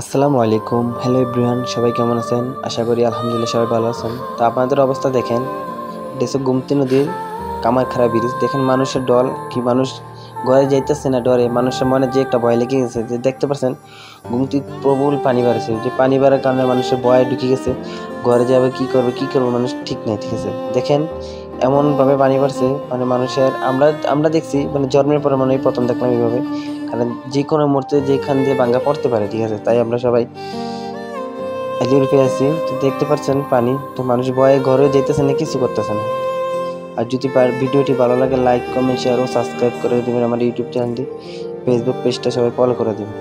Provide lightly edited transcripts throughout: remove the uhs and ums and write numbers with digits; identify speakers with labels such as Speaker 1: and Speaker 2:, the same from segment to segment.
Speaker 1: আসসালামু আলাইকুম। Hello everyone, সবাই কেমন আছেন? আশা করি আলহামদুলিল্লাহ সবাই ভালো আছেন। তো আপনাদের অবস্থা দেখেন, এটা হচ্ছে গোমতী নদীর কামারখাড়া ব্রিজ। দেখেন মানুষের ঢল, কি মানুষ ঘরে যাইতেছে না ডরে। মানুষের মনে যে একটা ভয় লেগে গেছে, যে দেখতে পাচ্ছেন গোমতী প্রবল পানি বাড়ছে। যে পানি বাড়ার কারণে মানুষের ভয় ঢুকে গেছে, ঘরে যাবে কি করবে মানুষ ঠিক নাই, ঠিক আছে। দেখেন এমনভাবে পানি বাড়ছে, মানে মানুষের আমরা দেখছি, মানে জন্মের পরে মনে হয় প্রথম দেখলাম এইভাবে। কারণ যে কোনো মুহূর্তে যেখান দিয়ে ভাঙ্গা পড়তে পারে, ঠিক আছে। তাই আমরা সবাই এলির পেয়ে আছি। তো দেখতে পাচ্ছেন পানি, তো মানুষ ভয়ে ঘরে যাইতেছে না, কিছু করতেছে না। আর যদি ভিডিওটি ভালো লাগে, লাইক কমেন্ট শেয়ার ও সাবস্ক্রাইব করে দেবেন আমার ইউটিউব চ্যানেলটি, ফেসবুক পেজটা সবাই ফলো করে দেবেন।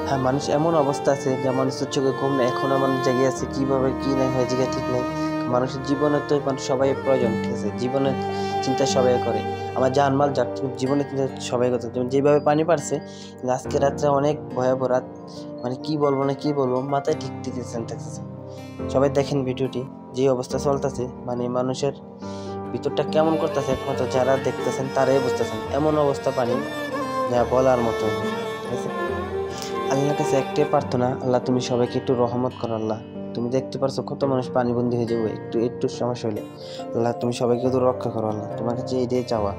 Speaker 1: হ্যাঁ, মানুষ এমন অবস্থা আছে যে মানুষের চোখে ঘুম নেই, এখনো মানুষ জেগে আছে, কিভাবে কি নাই হয়ে জায়গা ঠিক নেই। মানুষের জীবনে তো মানুষ সবাই প্রয়োজন, ঠিক আছে। জীবনের চিন্তা সবাই করে, আমার জানমাল যাক, জীবনের চিন্তা সবাই করতে। যেমন যেভাবে পানি পারছে, কিন্তু আজকে রাত্রে অনেক ভয়াবহ রাত। মানে কি বলবো না কি বলবো, মাথায় ঠিক থাকতেছে। সবাই দেখেন ভিডিওটি, যে অবস্থা চলতেছে, মানে মানুষের ভিতরটা কেমন করতেছে, একমাত্র যারা দেখতেছেন তারাই বুঝতেছেন। এমন অবস্থা পানি, যা বলার মতো, ঠিক আছে। আল্লাহর কাছে একটাই প্রার্থনা, আল্লাহ তুমি সবাইকে একটু রহমত করো। আল্লাহ, তুমি দেখতে পারছো কত মানুষ পানিবন্দী হয়ে যাবে একটু একটু সমস্যা হলে। আল্লাহ তুমি সবাইকে একটু রক্ষা করো। আল্লাহ, তোমার কাছে এটাই চাওয়া।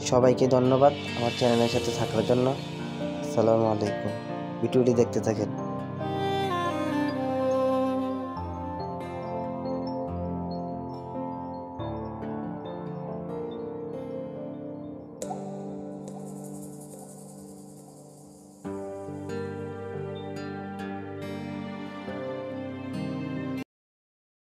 Speaker 1: সবাইকে ধন্যবাদ আমার চ্যানেলের সাথে থাকার জন্য। আসসালামু আলাইকুম। ভিডিওটি দেখতে থাকেন।